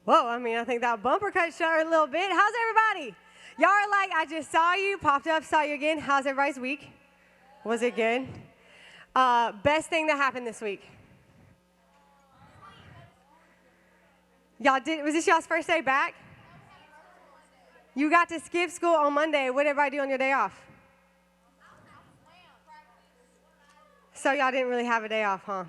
Whoa, I think that bumper cut short a little bit. How's everybody? Y'all are like, I just saw you, popped up, saw you again. How's everybody's week? Was it good? Best thing that happened this week? Was this y'all's first day back? You got to skip school on Monday. What did everybody do on your day off? So y'all didn't really have a day off, huh?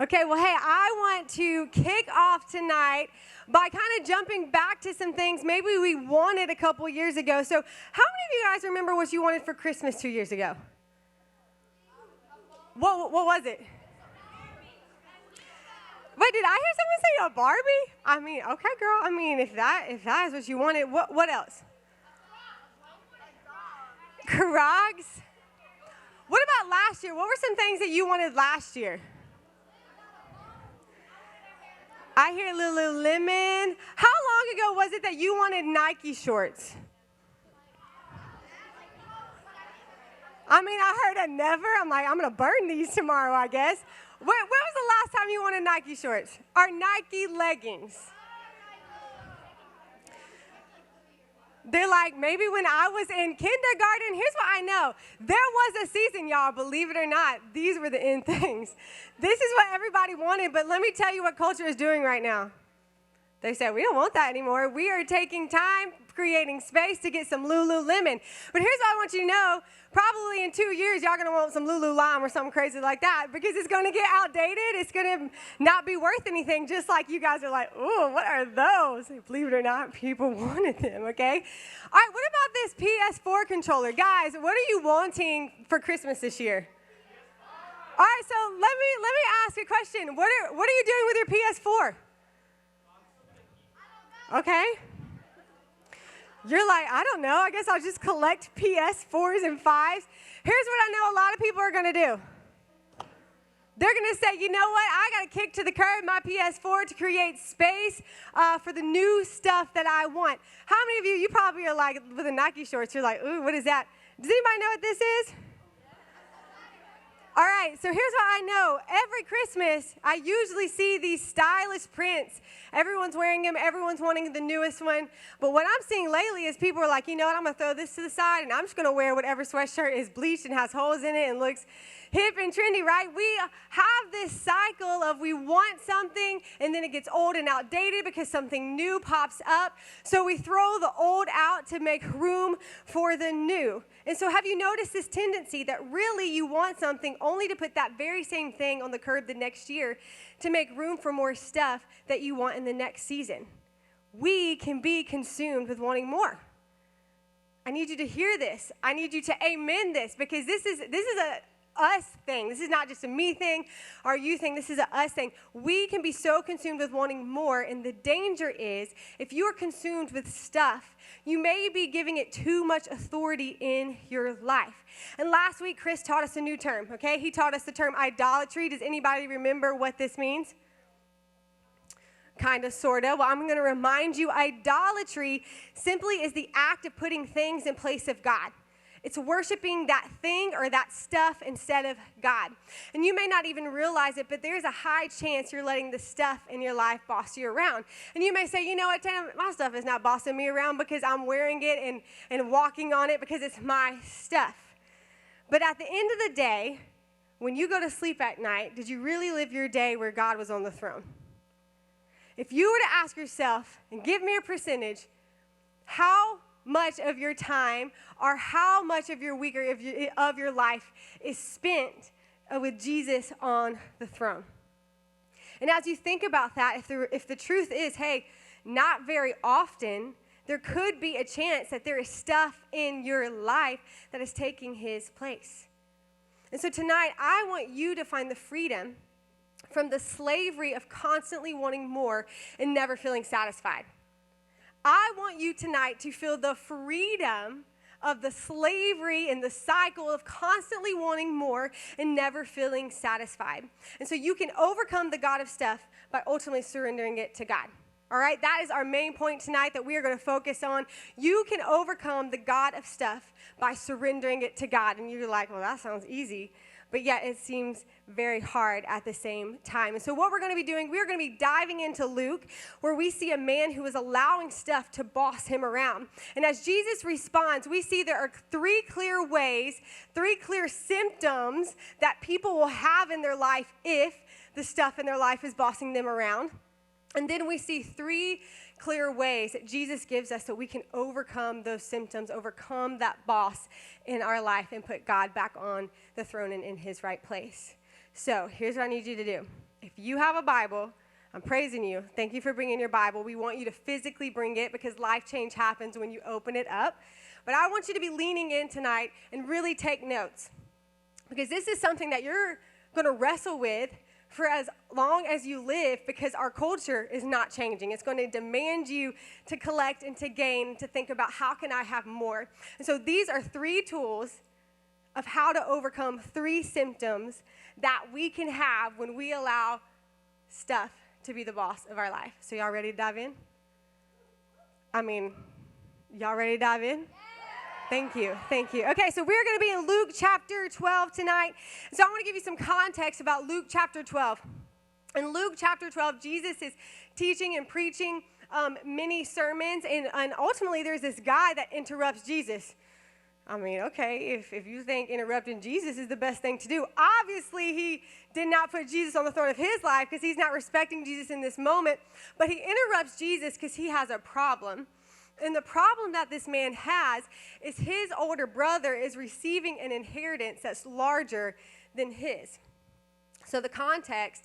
Okay, well, hey, I want to kick off tonight by kind of jumping back to some things maybe we wanted a couple years ago. So how many of you guys remember what you wanted for Christmas 2 years ago? What was it? Wait, did I hear someone say a Barbie? Okay, girl. If that is what you wanted, what else? Crocs. What about last year? What were some things that you wanted last year? I hear Lululemon. How long ago was it that you wanted Nike shorts? I heard a never. I'm like, I'm going to burn these tomorrow, I guess. When was the last time you wanted Nike shorts? Or Nike leggings? They're like, maybe when I was in kindergarten, here's what I know. There was a season, y'all, believe it or not. These were the in things. This is what everybody wanted, but let me tell you what culture is doing right now. They said, we don't want that anymore. We are taking time, creating space to get some Lululemon. But here's what I want you to know. Probably in 2 years, y'all going to want some Lululime or something crazy like that because it's going to get outdated. It's going to not be worth anything, just like you guys are like, ooh, what are those? Believe it or not, people wanted them, okay? All right, what about this PS4 controller? Guys, what are you wanting for Christmas this year? All right, so let me ask a question. What are you doing with your PS4? Okay. You're like, I don't know. I guess I'll just collect PS4s and 5s. Here's what I know a lot of people are going to do. They're going to say, you know what? I got to kick to the curb my PS4 to create space for the new stuff that I want. How many of you probably are like, with the Nike shorts, you're like, ooh, what is that? Does anybody know what this is? All right, so here's what I know. Every Christmas, I usually see these stylish prints. Everyone's wearing them. Everyone's wanting the newest one. But what I'm seeing lately is people are like, you know what, I'm going to throw this to the side, and I'm just going to wear whatever sweatshirt is bleached and has holes in it and looks hip and trendy, right? We have this cycle of we want something, and then it gets old and outdated because something new pops up. So we throw the old out to make room for the new. And so have you noticed this tendency that really you want something only to put that very same thing on the curb the next year to make room for more stuff that you want in the next season? We can be consumed with wanting more. I need you to hear this. I need you to amen this because this is a us thing. This is not just a me thing or you thing. This is a us thing. We can be so consumed with wanting more, and the danger is if you are consumed with stuff, you may be giving it too much authority in your life. And last week, Chris taught us a new term, okay? He taught us the term idolatry. Does anybody remember what this means? Kind of, sort of. Well, I'm going to remind you, idolatry simply is the act of putting things in place of God. It's worshiping that thing or that stuff instead of God. And you may not even realize it, but there's a high chance you're letting the stuff in your life boss you around. And you may say, you know what, Tam, my stuff is not bossing me around because I'm wearing it and walking on it because it's my stuff. But at the end of the day, when you go to sleep at night, did you really live your day where God was on the throne? If you were to ask yourself and give me a percentage, how much of your time or how much of your week or of your life is spent with Jesus on the throne? And as you think about that, if the truth is, hey, not very often, there could be a chance that there is stuff in your life that is taking his place. And so tonight, I want you to find the freedom from the slavery of constantly wanting more and never feeling satisfied. I want you tonight to feel the freedom of the slavery and the cycle of constantly wanting more and never feeling satisfied. And so you can overcome the God of stuff by ultimately surrendering it to God. All right, that is our main point tonight that we are going to focus on. You can overcome the God of stuff by surrendering it to God. And you're like, well, that sounds easy. but yet it seems very hard at the same time. And so what we're going to be doing, we're going to be diving into Luke, where we see a man who is allowing stuff to boss him around. And as Jesus responds, we see there are three clear ways, three clear symptoms that people will have in their life if the stuff in their life is bossing them around. And then we see three clear ways that Jesus gives us so we can overcome those symptoms, overcome that boss in our life, and put God back on the throne and in his right place. So here's what I need you to do. If you have a Bible, I'm praising you. Thank you for bringing your Bible. We want you to physically bring it because life change happens when you open it up. But I want you to be leaning in tonight and really take notes, because this is something that you're going to wrestle with for as long as you live, because our culture is not changing. It's going to demand you to collect and to gain, to think about how can I have more. And so these are three tools of how to overcome three symptoms that we can have when we allow stuff to be the boss of our life. So y'all ready to dive in? Y'all ready to dive in? Thank you. Okay, so we're going to be in Luke chapter 12 tonight. So I want to give you some context about Luke chapter 12. In Luke chapter 12, Jesus is teaching and preaching many sermons, and ultimately there's this guy that interrupts Jesus. Okay, if you think interrupting Jesus is the best thing to do, obviously he did not put Jesus on the throne of his life because he's not respecting Jesus in this moment, but he interrupts Jesus because he has a problem. And the problem that this man has is his older brother is receiving an inheritance that's larger than his. So the context,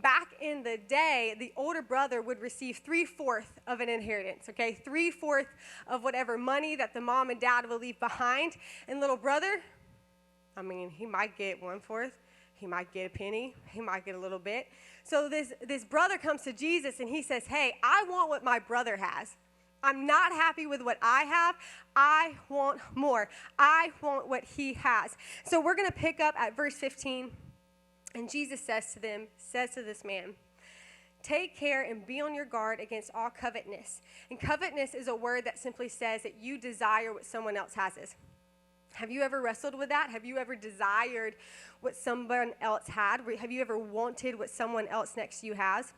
back in the day, the older brother would receive 3/4 of an inheritance, okay? 3/4 of whatever money that the mom and dad will leave behind. And little brother, he might get 1/4. He might get a penny. He might get a little bit. So this brother comes to Jesus and he says, hey, I want what my brother has. I'm not happy with what I have. I want more. I want what he has. So we're going to pick up at verse 15. And Jesus says to this man, take care and be on your guard against all covetousness. And covetousness is a word that simply says that you desire what someone else has. Have you ever wrestled with that? Have you ever desired what someone else had? Have you ever wanted what someone else next to you has?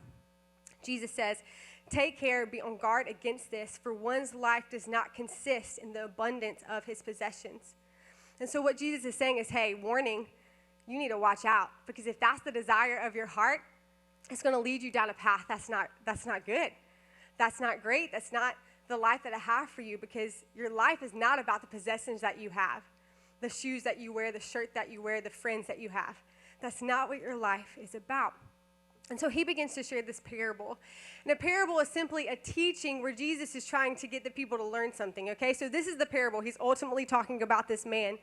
Jesus says, take care, be on guard against this, for one's life does not consist in the abundance of his possessions. And so what Jesus is saying is, hey, warning, you need to watch out, because if that's the desire of your heart, it's going to lead you down a path that's not good. That's not great. That's not the life that I have for you, because your life is not about the possessions that you have, the shoes that you wear, the shirt that you wear, the friends that you have. That's not what your life is about. And so he begins to share this parable. And a parable is simply a teaching where Jesus is trying to get the people to learn something, okay? So this is the parable. He's ultimately talking about this man.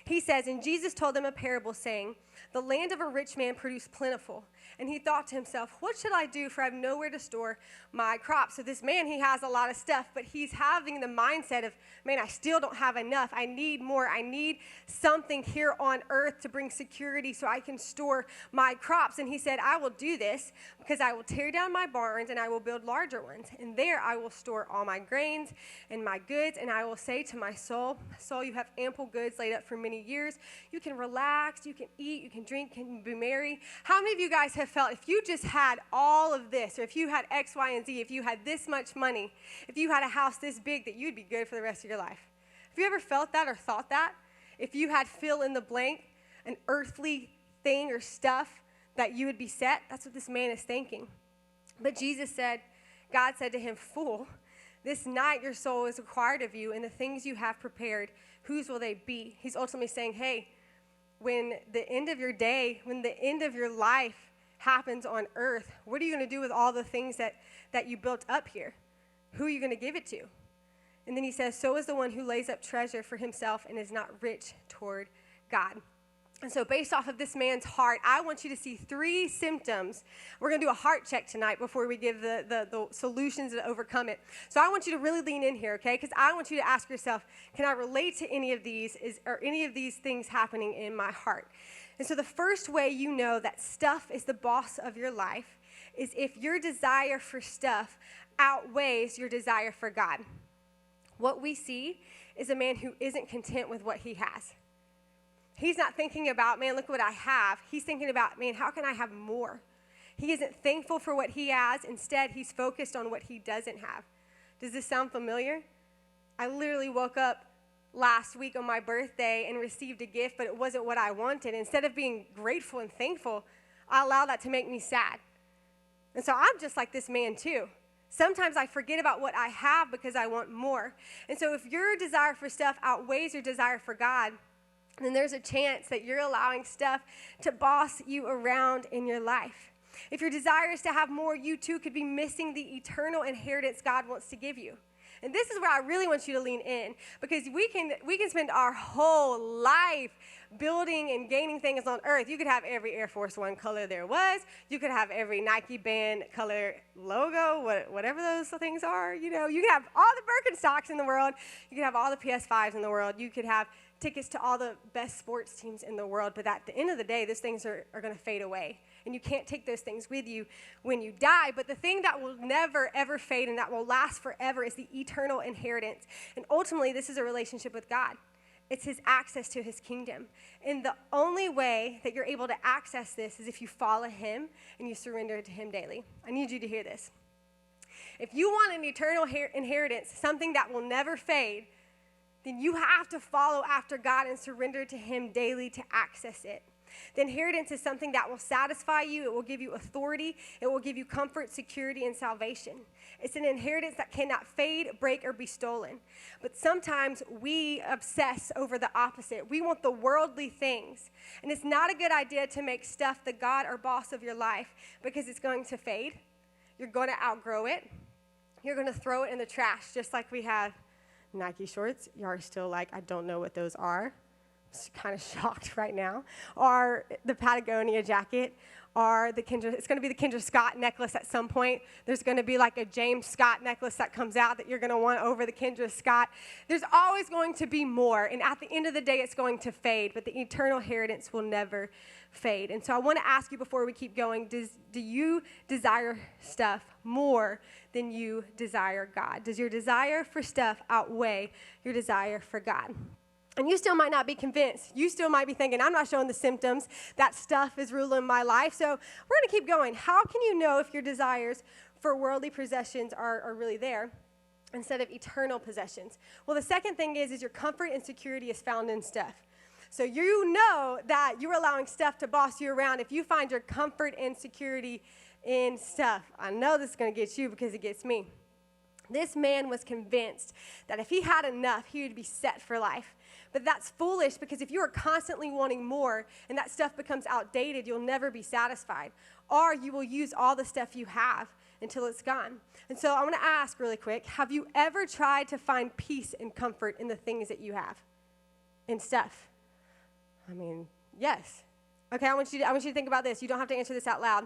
He says, and Jesus told them a parable saying, the land of a rich man produced plentiful. And he thought to himself, what should I do, for I have nowhere to store my crops? So this man, he has a lot of stuff, but he's having the mindset of, man, I still don't have enough. I need more. I need something here on earth to bring security so I can store my crops. And he said, I will do this because I will tear down my barns and I will build larger ones. And there I will store all my grains and my goods. And I will say to my soul, soul, you have ample goods laid up for many years. You can relax, you can eat, you can drink, you can be merry. How many of you guys have felt if you just had all of this, or if you had X, Y, and Z, if you had this much money, if you had a house this big, that you'd be good for the rest of your life? Have you ever felt that or thought that? If you had fill in the blank, an earthly thing or stuff, that you would be set? That's what this man is thinking. But Jesus said, God said to him, fool, this night your soul is required of you, and the things you have prepared, whose will they be? He's ultimately saying, hey, when the end of your day, when the end of your life happens on earth, what are you going to do with all the things that you built up here? Who are you going to give it to? And then he says, so is the one who lays up treasure for himself and is not rich toward God. And so based off of this man's heart, I want you to see three symptoms. We're going to do a heart check tonight before we give the solutions to overcome it. So I want you to really lean in here, okay? Because I want you to ask yourself, can I relate to any of these? Are any of these things happening in my heart? And so the first way you know that stuff is the boss of your life is if your desire for stuff outweighs your desire for God. What we see is a man who isn't content with what he has. He's not thinking about, man, look what I have. He's thinking about, man, how can I have more? He isn't thankful for what he has. Instead, he's focused on what he doesn't have. Does this sound familiar? I literally woke up last week on my birthday and received a gift, but it wasn't what I wanted. Instead of being grateful and thankful, I allow that to make me sad. And so I'm just like this man too. Sometimes I forget about what I have because I want more. And so if your desire for stuff outweighs your desire for God, then there's a chance that you're allowing stuff to boss you around in your life. If your desire is to have more, you too could be missing the eternal inheritance God wants to give you. And this is where I really want you to lean in, because we can spend our whole life building and gaining things on earth. You could have every Air Force One color there was. You could have every Nike band color logo, whatever those things are. You could have all the Birkenstocks in the world. You could have all the PS5s in the world. You could have tickets to all the best sports teams in the world. But at the end of the day, those things are going to fade away. And you can't take those things with you when you die. But the thing that will never, ever fade and that will last forever is the eternal inheritance. And ultimately, this is a relationship with God. It's his access to his kingdom. And the only way that you're able to access this is if you follow him and you surrender to him daily. I need you to hear this. If you want an eternal inheritance, something that will never fade, then you have to follow after God and surrender to him daily to access it. The inheritance is something that will satisfy you. It will give you authority. It will give you comfort, security, and salvation. It's an inheritance that cannot fade, break, or be stolen. But sometimes we obsess over the opposite. We want the worldly things. And it's not a good idea to make stuff the God or boss of your life, because it's going to fade. You're going to outgrow it. You're going to throw it in the trash, just like we have Nike shorts. You are still like, I don't know what those are. I'm kind of shocked right now. Or the Patagonia jacket, or it's going to be the Kendra Scott necklace at some point. There's going to be like a James Scott necklace that comes out that you're going to want over the Kendra Scott. There's always going to be more, and at the end of the day, it's going to fade, but the eternal inheritance will never fade. And so I want to ask you before we keep going, do you desire stuff more than you desire God? Does your desire for stuff outweigh your desire for God? And you still might not be convinced. You still might be thinking, I'm not showing the symptoms. That stuff is ruling my life. So we're going to keep going. How can you know if your desires for worldly possessions are really there instead of eternal possessions? Well, the second thing is your comfort and security is found in stuff. So you know that you're allowing stuff to boss you around if you find your comfort and security in stuff. I know this is going to get you because it gets me. This man was convinced that if he had enough, he would be set for life. But that's foolish, because if you are constantly wanting more and that stuff becomes outdated, you'll never be satisfied. Or you will use all the stuff you have until it's gone. And so I want to ask really quick, have you ever tried to find peace and comfort in the things that you have? In stuff? I mean, yes. Okay, I want you to think about this. You don't have to answer this out loud.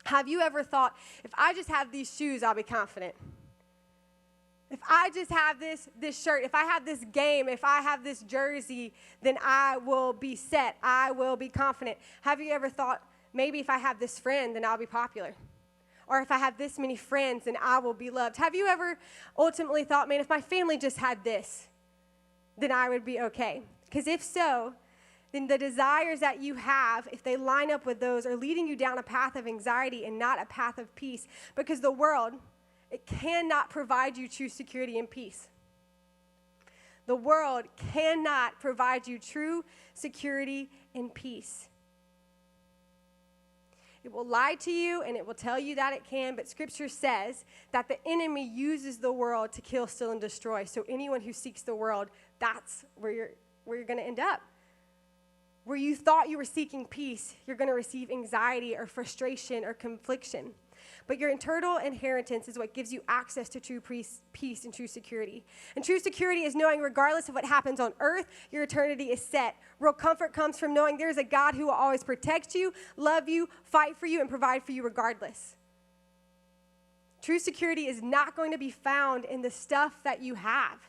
Have you ever thought, if I just have these shoes, I'll be confident? If I just have this shirt, if I have this game, if I have this jersey, then I will be set. I will be confident. Have you ever thought, maybe if I have this friend, then I'll be popular? Or if I have this many friends, then I will be loved? Have you ever ultimately thought, man, if my family just had this, then I would be okay? Because if so, then the desires that you have, if they line up with those, are leading you down a path of anxiety and not a path of peace. Because the world, it cannot provide you true security and peace. The world cannot provide you true security and peace. It will lie to you and it will tell you that it can, but Scripture says that the enemy uses the world to kill, steal, and destroy. So anyone who seeks the world, that's where you're going to end up. Where you thought you were seeking peace, you're going to receive anxiety or frustration or confliction. But your eternal inheritance is what gives you access to true peace and true security. And true security is knowing regardless of what happens on earth, your eternity is set. Real comfort comes from knowing there's a God who will always protect you, love you, fight for you, and provide for you regardless. True security is not going to be found in the stuff that you have.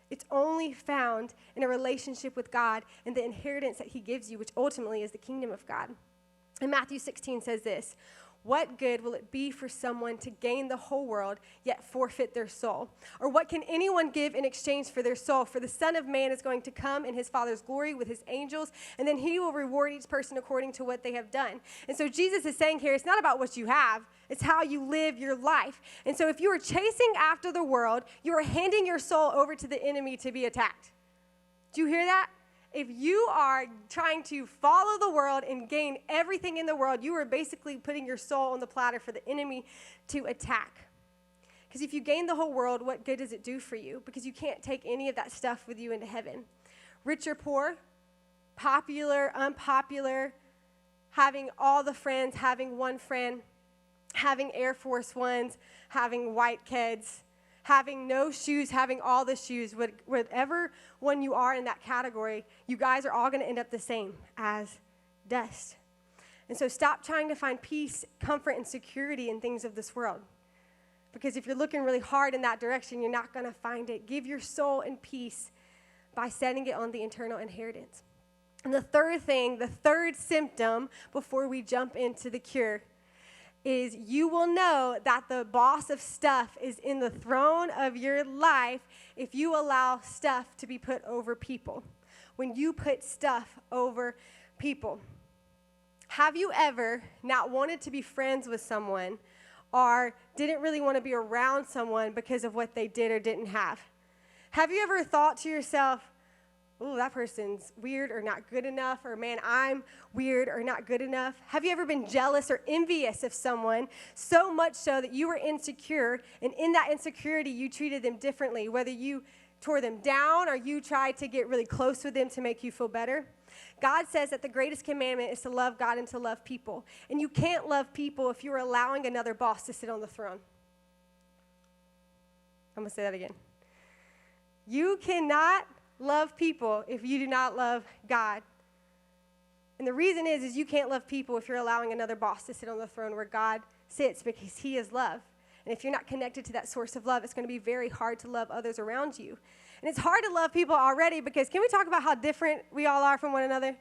It's only found in a relationship with God and the inheritance that he gives you, which ultimately is the kingdom of God. And Matthew 16 says this, what good will it be for someone to gain the whole world yet forfeit their soul? Or what can anyone give in exchange for their soul? For the Son of Man is going to come in his Father's glory with his angels, and then he will reward each person according to what they have done. And so Jesus is saying here, it's not about what you have, it's how you live your life. And so if you are chasing after the world, you are handing your soul over to the enemy to be attacked. Do you hear that? If you are trying to follow the world and gain everything in the world, you are basically putting your soul on the platter for the enemy to attack. Because if you gain the whole world, what good does it do for you? Because you can't take any of that stuff with you into heaven. Rich or poor, popular, unpopular, having all the friends, having one friend, having Air Force Ones, having white kids, having no shoes, having all the shoes, whatever one you are in that category, you guys are all going to end up the same as dust. And so stop trying to find peace, comfort, and security in things of this world. Because if you're looking really hard in that direction, you're not going to find it. Give your soul in peace by setting it on the eternal inheritance. And the third thing, the third symptom before we jump into the cure, is you will know that the boss of stuff is in the throne of your life if you allow stuff to be put over people. When you put stuff over people. Have you ever not wanted to be friends with someone or didn't really want to be around someone because of what they did or didn't have? Have you ever thought to yourself, oh, that person's weird or not good enough, or man, I'm weird or not good enough? Have you ever been jealous or envious of someone so much so that you were insecure, and in that insecurity, you treated them differently, whether you tore them down or you tried to get really close with them to make you feel better? God says that the greatest commandment is to love God and to love people. And you can't love people if you're allowing another boss to sit on the throne. I'm going to say that again. You cannot love people if you do not love God. And the reason is you can't love people if you're allowing another boss to sit on the throne where God sits, because he is love. And if you're not connected to that source of love, it's going to be very hard to love others around you. And it's hard to love people already because can we talk about how different we all are from one another?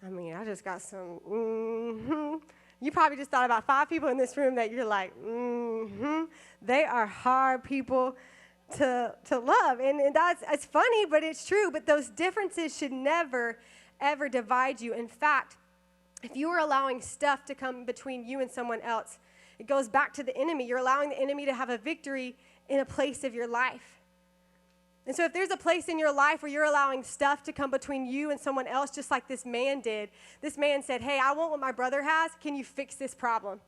I mean, I just got some You probably just thought about 5 people in this room that you're like, They are hard people to love. And it's funny, but it's true. But those differences should never, ever divide you. In fact, if you are allowing stuff to come between you and someone else, it goes back to the enemy. You're allowing the enemy to have a victory in a place of your life. And so if there's a place in your life where you're allowing stuff to come between you and someone else, just like this man did, this man said, hey, I want what my brother has. Can you fix this problem?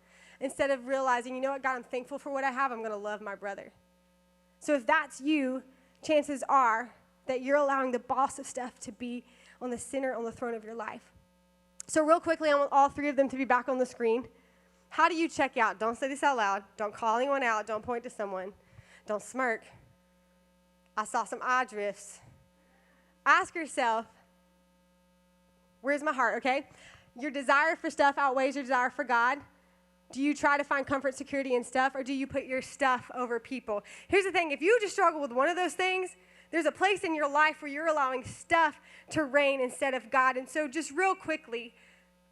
Instead of realizing, you know what, God, I'm thankful for what I have. I'm going to love my brother. So if that's you, chances are that you're allowing the boss of stuff to be on the center, on the throne of your life. So real quickly, I want all 3 of them to be back on the screen. How do you check out? Don't say this out loud. Don't call anyone out. Don't point to someone. Don't smirk. I saw some eye drifts. Ask yourself, where's my heart, okay? Your desire for stuff outweighs your desire for God. Do you try to find comfort, security in stuff, or do you put your stuff over people? Here's the thing. If you just struggle with one of those things, there's a place in your life where you're allowing stuff to reign instead of God. And so just real quickly,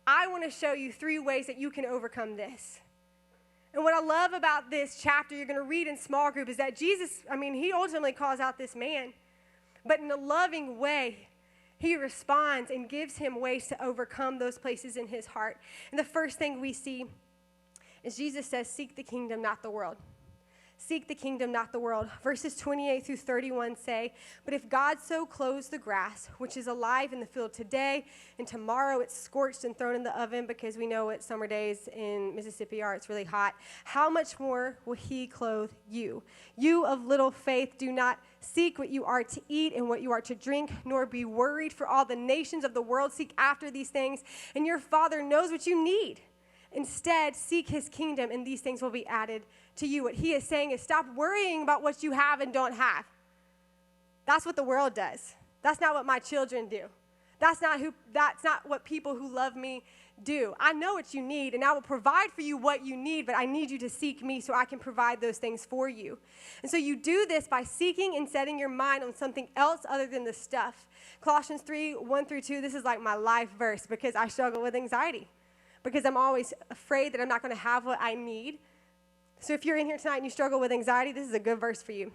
I want to show you 3 ways that you can overcome this. And what I love about this chapter you're going to read in small group is that Jesus, he ultimately calls out this man, but in a loving way, he responds and gives him ways to overcome those places in his heart. And the first thing we see is Jesus says, seek the kingdom, not the world. Seek the kingdom, not the world. Verses 28 through 31 say, but if God so clothes the grass, which is alive in the field today, and tomorrow it's scorched and thrown in the oven, because we know what summer days in Mississippi are, it's really hot, how much more will he clothe you? You of little faith, do not seek what you are to eat and what you are to drink, nor be worried, for all the nations of the world seek after these things, and your Father knows what you need. Instead, seek his kingdom, and these things will be added to you. What he is saying is stop worrying about what you have and don't have. That's what the world does. That's not what my children do. That's not what people who love me do. I know what you need, and I will provide for you what you need, but I need you to seek me so I can provide those things for you. And so you do this by seeking and setting your mind on something else other than the stuff. Colossians 3, 1 through 2, this is like my life verse because I struggle with anxiety. because I'm always afraid that I'm not going to have what I need. So if you're in here tonight and you struggle with anxiety, this is a good verse for you.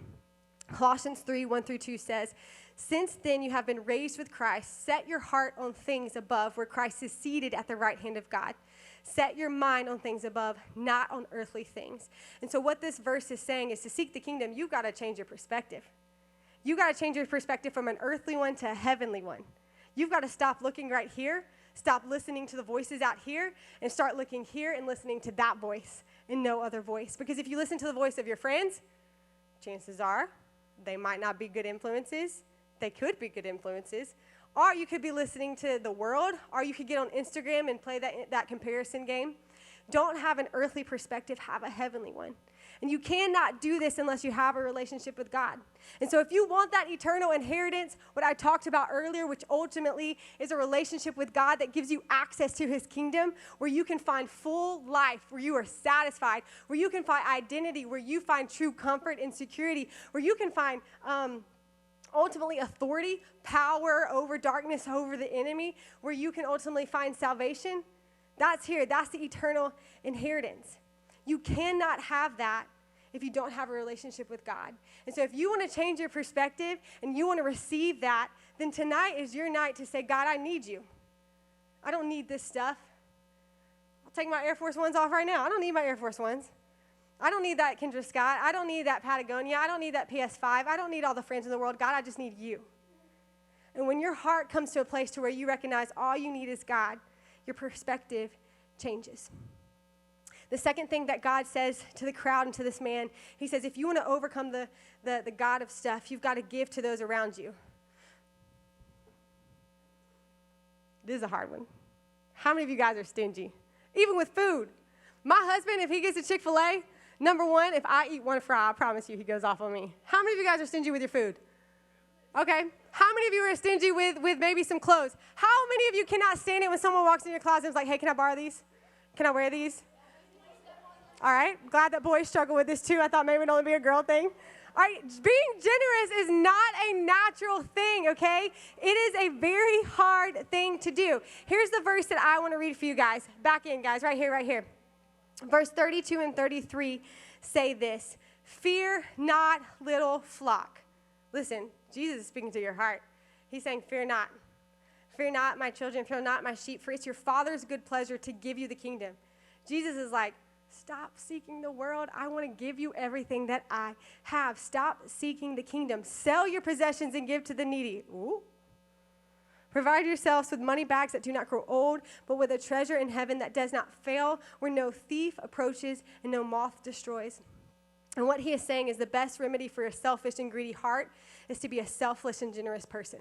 Colossians 3:1-2 says, "Since then you have been raised with Christ, set your heart on things above where Christ is seated at the right hand of God. Set your mind on things above, not on earthly things." And so what this verse is saying is to seek the kingdom, you've got to change your perspective. You got to change your perspective from an earthly one to a heavenly one. You've got to stop looking right here, stop listening to the voices out here, and start looking here and listening to that voice and no other voice. Because if you listen to the voice of your friends, chances are they might not be good influences. They could be good influences. Or you could be listening to the world, or you could get on Instagram and play that comparison game. Don't have an earthly perspective, have a heavenly one. And you cannot do this unless you have a relationship with God. And so if you want that eternal inheritance, what I talked about earlier, which ultimately is a relationship with God that gives you access to his kingdom, where you can find full life, where you are satisfied, where you can find identity, where you find true comfort and security, where you can find ultimately authority, power over darkness, over the enemy, where you can ultimately find salvation, that's here. That's the eternal inheritance. You cannot have that if you don't have a relationship with God. And so if you want to change your perspective and you want to receive that, then tonight is your night to say, God, I need you. I don't need this stuff. I'll take my Air Force Ones off right now. I don't need my Air Force Ones. I don't need that Kendra Scott. I don't need that Patagonia. I don't need that PS5. I don't need all the friends in the world. God, I just need you. And when your heart comes to a place to where you recognize all you need is God, your perspective changes. The second thing that God says to the crowd and to this man, he says, if you want to overcome the God of stuff, you've got to give to those around you. This is a hard one. How many of you guys are stingy? Even with food. My husband, if he gets a Chick-fil-A, number one, if I eat one fry, I promise you he goes off on me. How many of you guys are stingy with your food? Okay. How many of you are stingy with maybe some clothes? How many of you cannot stand it when someone walks in your closet and is like, hey, can I borrow these? Can I wear these? All right. Glad that boys struggle with this too. I thought maybe it would only be a girl thing. All right. Being generous is not a natural thing, okay? It is a very hard thing to do. Here's the verse that I want to read for you guys. Back in, guys. Right here, right here. Verse 32 and 33 say this: fear not, little flock. Listen, Jesus is speaking to your heart. He's saying, fear not. Fear not, my children. Fear not, my sheep. For it's your Father's good pleasure to give you the kingdom. Jesus is like, stop seeking the world. I want to give you everything that I have. Stop seeking the kingdom. Sell your possessions and give to the needy. Ooh. Provide yourselves with money bags that do not grow old, but with a treasure in heaven that does not fail, where no thief approaches and no moth destroys. And what he is saying is the best remedy for a selfish and greedy heart is to be a selfless and generous person.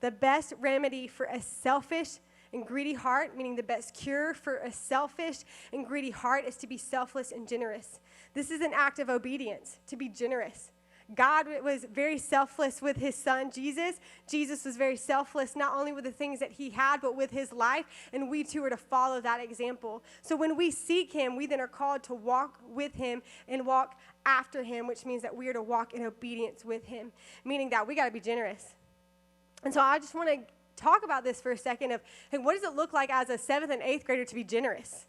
The best remedy for a selfish and greedy heart, meaning the best cure for a selfish and greedy heart, is to be selfless and generous. This is an act of obedience, to be generous. God was very selfless with his son, Jesus. Jesus was very selfless, not only with the things that he had, but with his life, and we too are to follow that example. So when we seek him, we then are called to walk with him and walk after him, which means that we are to walk in obedience with him, meaning that we got to be generous. And so I just want to talk about this for a second of, hey, what does it look like as a 7th and 8th grader to be generous?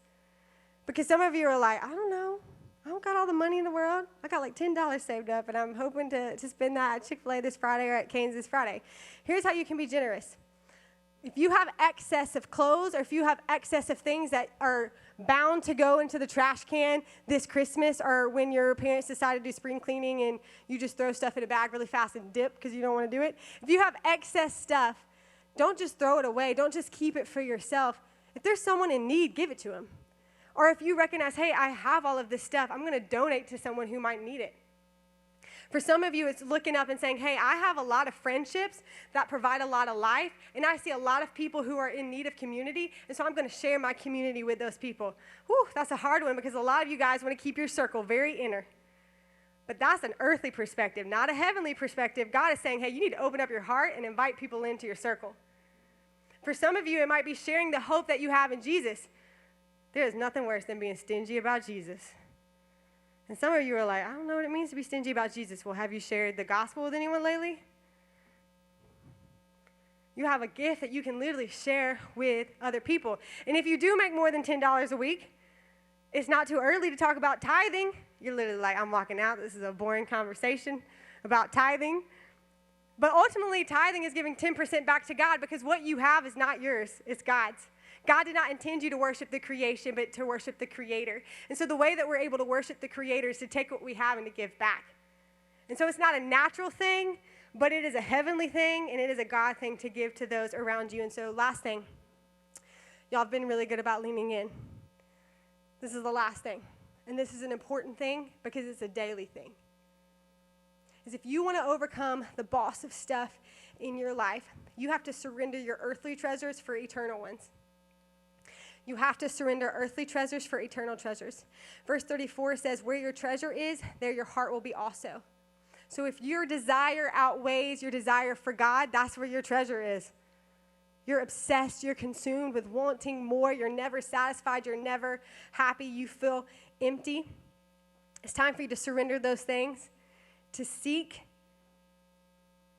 Because some of you are like, I don't know. I don't got all the money in the world. I got like $10 saved up, and I'm hoping to spend that at Chick-fil-A this Friday or at Cane's this Friday. Here's how you can be generous. If you have excess of clothes, or if you have excess of things that are bound to go into the trash can this Christmas, or when your parents decide to do spring cleaning and you just throw stuff in a bag really fast and dip because you don't want to do it. If you have excess stuff, don't just throw it away. Don't just keep it for yourself. If there's someone in need, give it to them. Or if you recognize, hey, I have all of this stuff, I'm going to donate to someone who might need it. For some of you, it's looking up and saying, hey, I have a lot of friendships that provide a lot of life, and I see a lot of people who are in need of community, and so I'm going to share my community with those people. Whew, that's a hard one, because a lot of you guys want to keep your circle very inner. But that's an earthly perspective, not a heavenly perspective. God is saying, hey, you need to open up your heart and invite people into your circle. For some of you, it might be sharing the hope that you have in Jesus. There is nothing worse than being stingy about Jesus. And some of you are like, I don't know what it means to be stingy about Jesus. Well, have you shared the gospel with anyone lately? You have a gift that you can literally share with other people. And if you do make more than $10 a week, it's not too early to talk about tithing. You're literally like, I'm walking out. This is a boring conversation about tithing. But ultimately, tithing is giving 10% back to God because what you have is not yours, it's God's. God did not intend you to worship the creation, but to worship the Creator. And so the way that we're able to worship the Creator is to take what we have and to give back. And so it's not a natural thing, but it is a heavenly thing, and it is a God thing to give to those around you. And so last thing, y'all have been really good about leaning in. This is the last thing, and this is an important thing because it's a daily thing. Is if you want to overcome the boss of stuff in your life, you have to surrender your earthly treasures for eternal ones. You have to surrender earthly treasures for eternal treasures. Verse 34 says, where your treasure is, there your heart will be also. So if your desire outweighs your desire for God, that's where your treasure is. You're obsessed, you're consumed with wanting more, you're never satisfied, you're never happy, you feel empty. It's time for you to surrender those things, to seek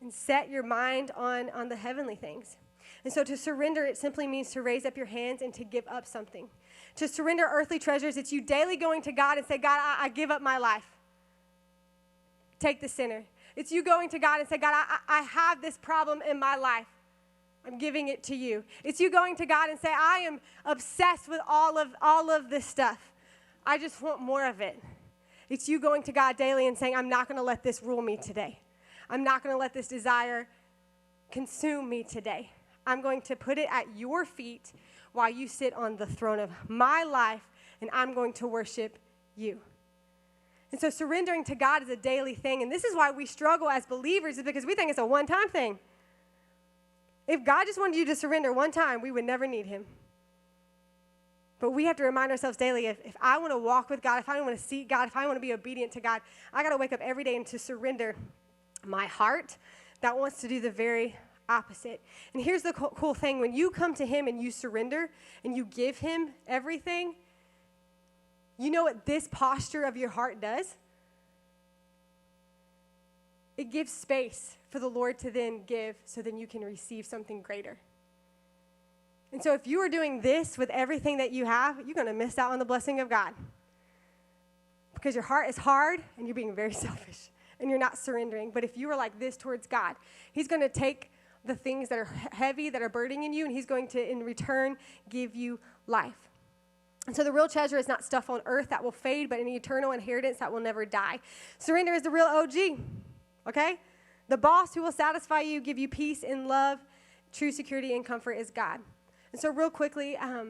and set your mind on the heavenly things. And so to surrender, it simply means to raise up your hands and to give up something. To surrender earthly treasures, it's you daily going to God and say, God, I give up my life. Take the sinner. It's you going to God and say, God, I have this problem in my life. I'm giving it to you. It's you going to God and say, I am obsessed with all of this stuff. I just want more of it. It's you going to God daily and saying, I'm not going to let this rule me today. I'm not going to let this desire consume me today. I'm going to put it at your feet while you sit on the throne of my life, and I'm going to worship you. And so surrendering to God is a daily thing, and this is why we struggle as believers, is because we think it's a one-time thing. If God just wanted you to surrender one time, we would never need him. But we have to remind ourselves daily, if I want to walk with God, if I want to seek God, if I want to be obedient to God, I got to wake up every day and to surrender my heart that wants to do the very opposite. And here's the cool thing. When you come to him and you surrender and you give him everything, you know what this posture of your heart does? It gives space for the Lord to then give so then you can receive something greater. And so if you are doing this with everything that you have, you're going to miss out on the blessing of God. Because your heart is hard and you're being very selfish and you're not surrendering. But if you are like this towards God, he's going to take the things that are heavy, that are burdening you, and he's going to, in return, give you life. And so the real treasure is not stuff on earth that will fade, but an eternal inheritance that will never die. Surrender is the real OG, okay? The boss who will satisfy you, give you peace and love, true security and comfort is God. And so real quickly, I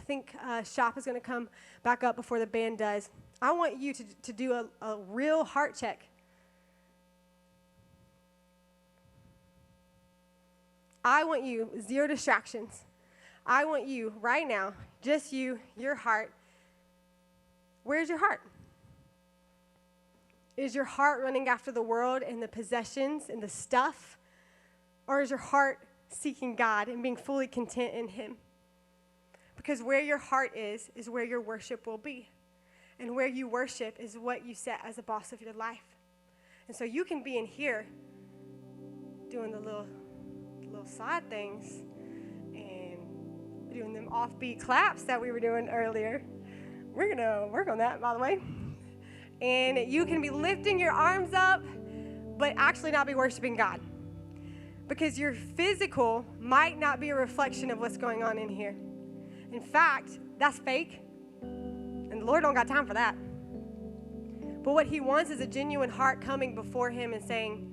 think Shop is going to come back up before the band does. I want you to do a real heart check. I want you, 0 distractions. I want you right now, just you, your heart. Where's your heart? Is your heart running after the world and the possessions and the stuff? Or is your heart seeking God and being fully content in him? Because where your heart is where your worship will be. And where you worship is what you set as the boss of your life. And so you can be in here doing the little side things and doing them offbeat claps that we were doing earlier. We're going to work on that, by the way. And you can be lifting your arms up, but actually not be worshiping God. Because your physical might not be a reflection of what's going on in here. In fact, that's fake. And the Lord don't got time for that. But what he wants is a genuine heart coming before him and saying,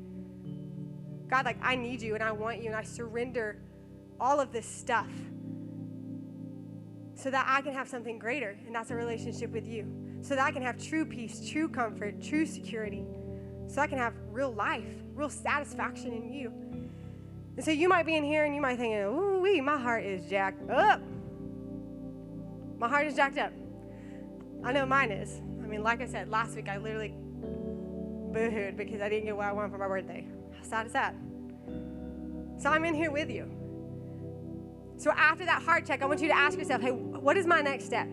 God, like, I need you and I want you and I surrender all of this stuff so that I can have something greater, and that's a relationship with you. So that I can have true peace, true comfort, true security. So I can have real life, real satisfaction in you. And so you might be in here and you might think, ooh-wee, my heart is jacked up. My heart is jacked up. I know mine is. I mean, like I said, last week I literally boohooed because I didn't get what I wanted for my birthday. How sad is that? So I'm in here with you. So after that heart check, I want you to ask yourself, hey, what is my next step?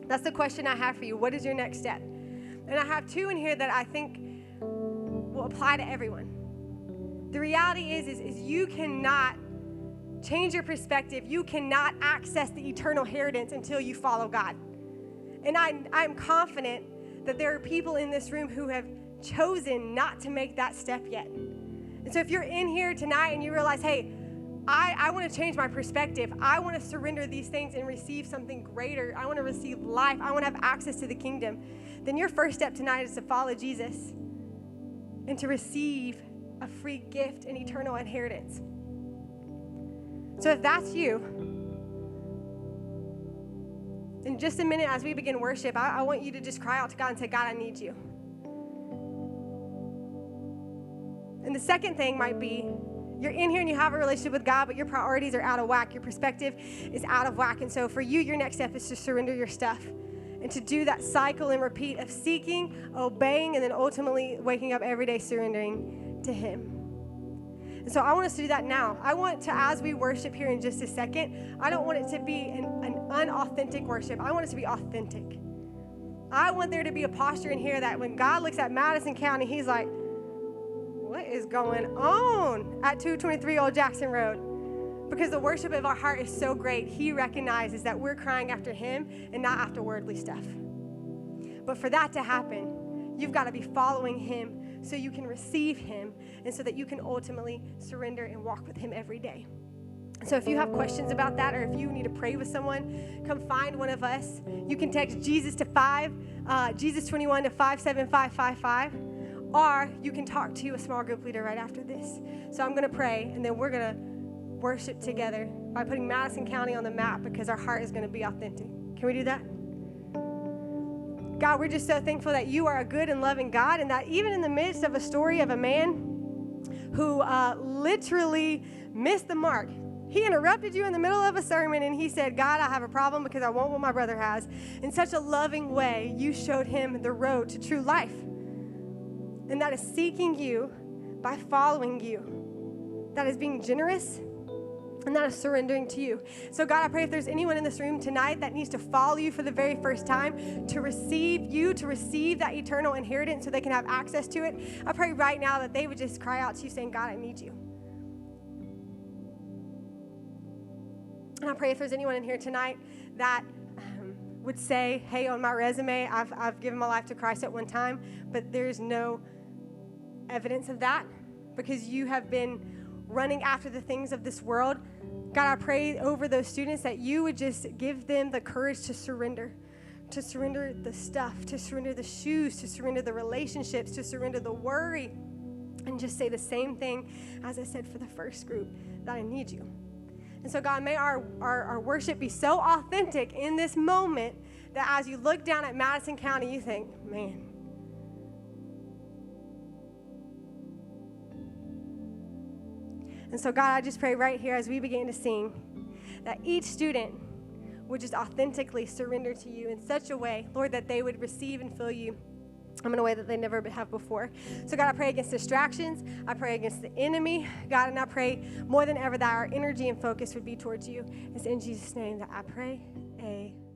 That's the question I have for you. What is your next step? And I have 2 in here that I think will apply to everyone. The reality is you cannot change your perspective. You cannot access the eternal inheritance until you follow God. And I'm confident that there are people in this room who have chosen not to make that step yet. And so if you're in here tonight and you realize, hey, I want to change my perspective. I want to surrender these things and receive something greater. I want to receive life. I want to have access to the kingdom. Then your first step tonight is to follow Jesus and to receive a free gift and eternal inheritance. So if that's you, in just a minute as we begin worship, I want you to just cry out to God and say, God, I need you. And the second thing might be, you're in here and you have a relationship with God, but your priorities are out of whack. Your perspective is out of whack. And so for you, your next step is to surrender your stuff and to do that cycle and repeat of seeking, obeying, and then ultimately waking up every day surrendering to Him. And so I want us to do that now. I want to, as we worship here in just a second, I don't want it to be an unauthentic worship. I want it to be authentic. I want there to be a posture in here that when God looks at Madison County, He's like, what is going on at 223 Old Jackson Road? Because the worship of our heart is so great. He recognizes that we're crying after Him and not after worldly stuff. But for that to happen, you've got to be following Him so you can receive Him and so that you can ultimately surrender and walk with Him every day. So if you have questions about that, or if you need to pray with someone, come find one of us. You can text Jesus 21 to 57555. Or you can talk to a small group leader right after this. So I'm going to pray, and then we're going to worship together by putting Madison County on the map because our heart is going to be authentic. Can we do that? God, we're just so thankful that You are a good and loving God, and that even in the midst of a story of a man who literally missed the mark, he interrupted You in the middle of a sermon, and he said, God, I have a problem because I want what my brother has. In such a loving way, You showed him the road to true life. And that is seeking You by following You. That is being generous, and that is surrendering to You. So God, I pray if there's anyone in this room tonight that needs to follow You for the very first time, to receive You, to receive that eternal inheritance so they can have access to it, I pray right now that they would just cry out to You saying, God, I need You. And I pray if there's anyone in here tonight that would say, hey, on my resume, I've given my life to Christ at one time, but there's no evidence of that because you have been running after the things of this world. God, I pray over those students that You would just give them the courage to surrender the stuff, to surrender the shoes, to surrender the relationships, to surrender the worry, and just say the same thing as I said for the first group, that I need You. And so, God, may our worship be so authentic in this moment that as you look down at Madison County, you think, man. And so, God, I just pray right here as we begin to sing that each student would just authentically surrender to You in such a way, Lord, that they would receive and feel You in a way that they never have before. So, God, I pray against distractions. I pray against the enemy, God, and I pray more than ever that our energy and focus would be towards You. It's in Jesus' name that I pray. Amen.